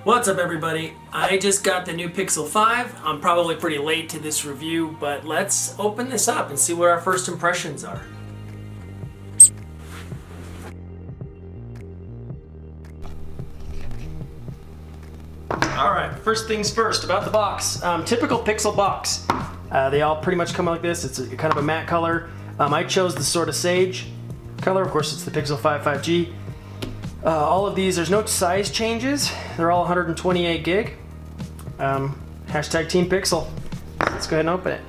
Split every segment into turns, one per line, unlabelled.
What's up everybody? I just got the new Pixel 5. I'm probably pretty late to this review, but let's open this up and see what our first impressions are. Alright, first things first, about the box. Typical Pixel box. They all pretty much come like this. It's kind of a matte color. I chose the sort of sage color. Of course, it's the Pixel 5 5G. All of these, there's no size changes. They're all 128 gig. Hashtag Team Pixel. Let's go ahead and open it.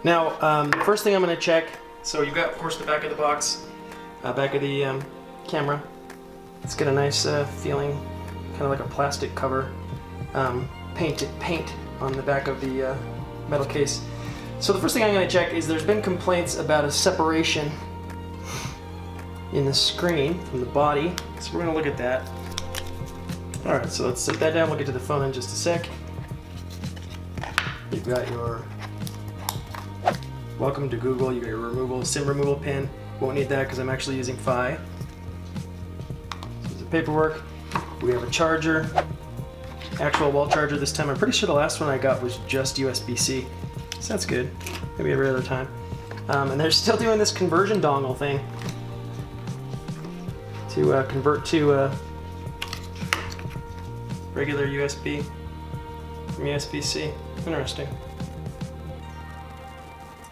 Now, first thing I'm going to check, so you've got, of course, the back of the box, back of the camera. It's got a nice feeling, kind of like a plastic cover, paint on the back of the metal case. So the first thing I'm going to check is there's been complaints about a separation in the screen from the body, so we're going to look at that. Alright, so let's set that down, we'll get to the phone in just a sec. You've got your welcome to Google, you got your SIM removal pin. Won't need that because I'm actually using Fi. So there's the paperwork. We have a charger, actual wall charger this time. I'm pretty sure the last one I got was just USB-C, so that's good. Maybe every other time. And they're still doing this conversion dongle thing to convert to regular USB from USB-C. Interesting.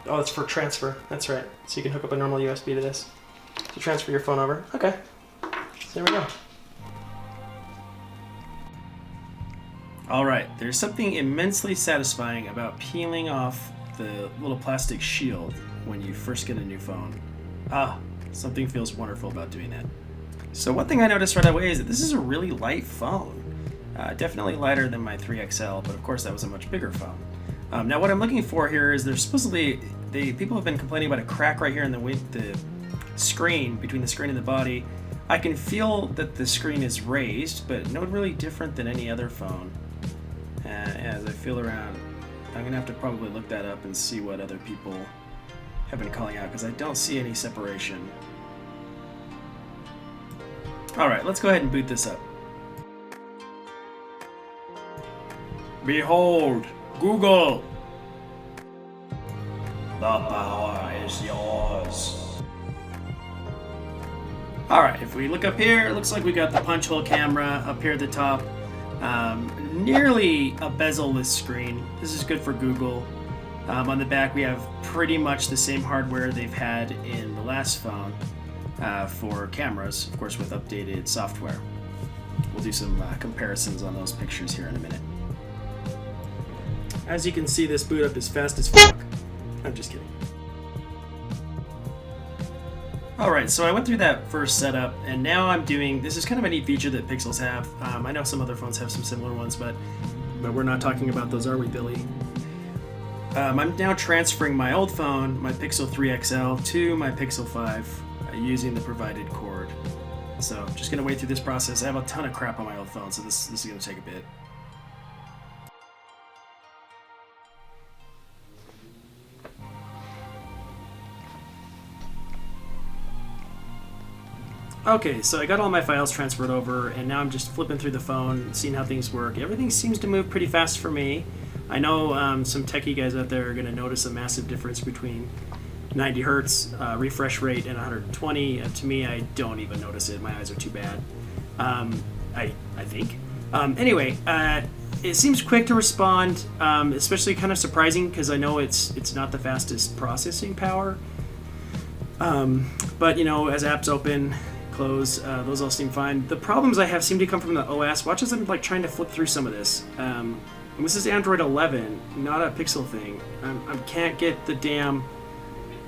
Oh, it's for transfer. That's right. So you can hook up a normal USB to this to transfer your phone over. Okay. So there we go. Alright, there's something immensely satisfying about peeling off the little plastic shield when you first get a new phone. Something feels wonderful about doing that. So one thing I noticed right away is that this is a really light phone. Definitely lighter than my 3XL, but of course that was a much bigger phone. Now what I'm looking for here is there's supposedly, people have been complaining about a crack right here in the screen, between the screen and the body. I can feel that the screen is raised, but no really different than any other phone. As I feel around, I'm going to have to probably look that up and see what other people have been calling out, because I don't see any separation. Alright, let's go ahead and boot this up. Behold, Google! The power is yours. Alright, if we look up here, it looks like we got the punch hole camera up here at the top. Nearly a bezel-less screen. This is good for Google. On the back we have pretty much the same hardware they've had in the last phone for cameras, of course with updated software. We'll do some comparisons on those pictures here in a minute. As you can see, this boot up is fast as fuck. I'm just kidding. Alright, so I went through that first setup, and now I'm doing, this is kind of a neat feature that Pixels have. I know some other phones have some similar ones, but we're not talking about those, are we, Billy? I'm now transferring my old phone, my Pixel 3XL, to my Pixel 5 using the provided cord. So I'm just going to wait through this process. I have a ton of crap on my old phone, so this is going to take a bit. Okay, so I got all my files transferred over, and now I'm just flipping through the phone, seeing how things work. Everything seems to move pretty fast for me. I know some techie guys out there are going to notice a massive difference between 90 hertz refresh rate and 120. To me, I don't even notice it. My eyes are too bad. I think. Anyway, it seems quick to respond, especially kind of surprising because I know it's not the fastest processing power. But you know, as apps open, close, those all seem fine. The problems I have seem to come from the OS. Watch as I'm like trying to flip through some of this. And this is Android 11, not a Pixel thing. I can't get the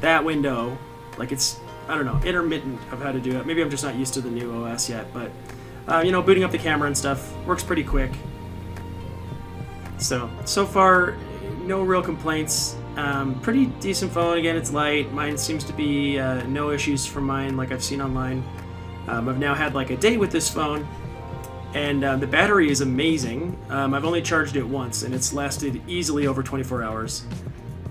that window. Like it's, I don't know, intermittent of how to do it. Maybe I'm just not used to the new OS yet, but you know, booting up the camera and stuff works pretty quick. So far, no real complaints. Pretty decent phone. Again, it's light. Mine seems to be no issues from mine like I've seen online. I've now had like a day with this phone, and the battery is amazing. I've only charged it once, and it's lasted easily over 24 hours.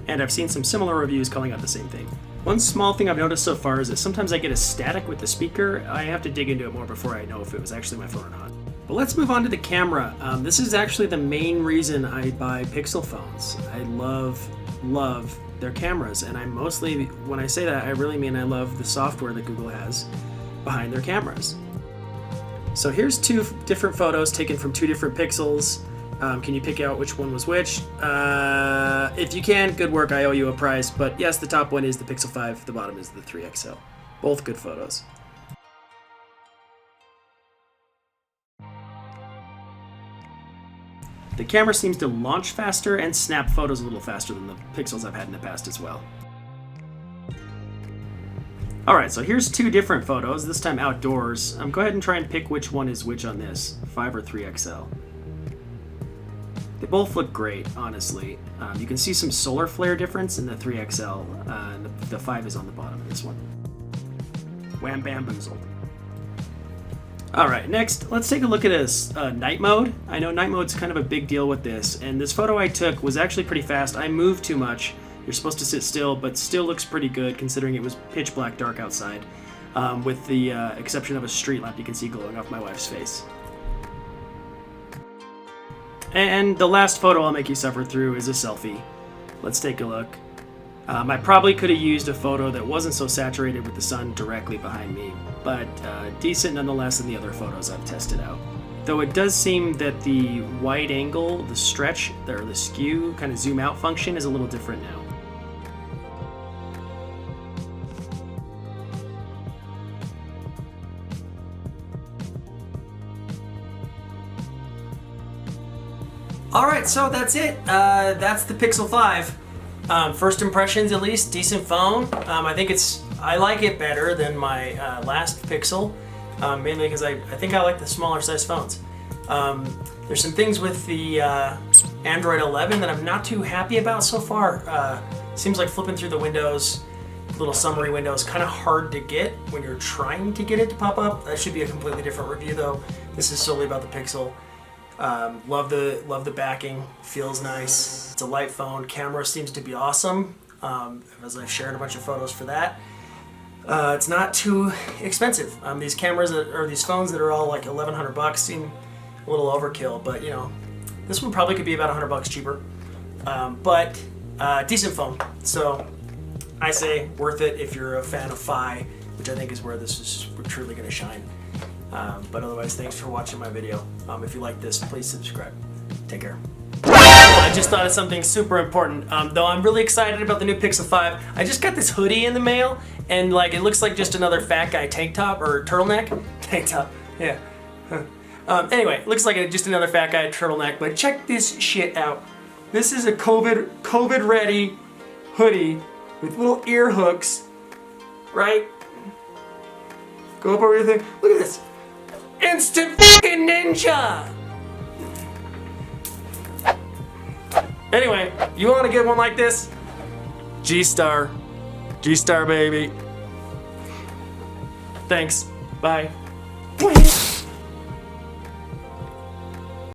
and I've seen some similar reviews calling out the same thing. One small thing I've noticed so far is that sometimes I get a static with the speaker. I have to dig into it more before I know if it was actually my phone or not. But let's move on to the camera. This is actually the main reason I buy Pixel phones. I love their cameras, and I mostly, when I say that, I really mean I love the software that Google has behind their cameras. So here's two different photos taken from two different Pixels. Can you pick out which one was which? If you can, good work, I owe you a prize. But yes, the top one is the Pixel 5, the bottom is the 3XL. Both good photos. The camera seems to launch faster and snap photos a little faster than the Pixels I've had in the past as well. Alright, so here's two different photos, this time outdoors. Go ahead and try and pick which one is which on this, 5 or 3XL. They both look great, honestly. You can see some solar flare difference in the 3XL, and the 5 is on the bottom of this one. Wham bam boozled. Alright, next, let's take a look at night mode. I know night mode's kind of a big deal with this, and this photo I took was actually pretty fast. I moved too much. You're supposed to sit still, but still looks pretty good considering it was pitch black dark outside, with the exception of a street lamp you can see glowing off my wife's face. And the last photo I'll make you suffer through is a selfie. Let's take a look. I probably could have used a photo that wasn't so saturated with the sun directly behind me, but decent nonetheless in the other photos I've tested out. Though it does seem that the wide angle, the stretch, or the skew, kind of zoom out function is a little different now. Alright, so that's it. That's the Pixel 5. First impressions, at least, decent phone. I like it better than my last Pixel, mainly because I think I like the smaller size phones. There's some things with the Android 11 that I'm not too happy about so far. Seems like flipping through the windows, little summary windows, kind of hard to get when you're trying to get it to pop up. That should be a completely different review though. This is solely about the Pixel. Love the backing, feels nice. It's a light phone. Camera seems to be awesome, as I've shared a bunch of photos for that. It's not too expensive. These cameras or these phones that are all like $1,100 seem a little overkill, but you know, this one probably could be about $100 cheaper. But decent phone. So I say worth it if you're a fan of Fi, which I think is where this is truly going to shine. But otherwise, thanks for watching my video. If you like this, please subscribe. Take care. I just thought of something super important. Though I'm really excited about the new Pixel 5. I just got this hoodie in the mail, and like it looks like just another fat guy tank top or turtleneck. Tank top, yeah. Anyway, it looks like just another fat guy turtleneck. But check this shit out. This is a COVID ready hoodie with little ear hooks, right? Go up over your thing. Look at this. Instant fucking ninja! Anyway, you want to get one like this? G-Star. G-Star, baby. Thanks. Bye.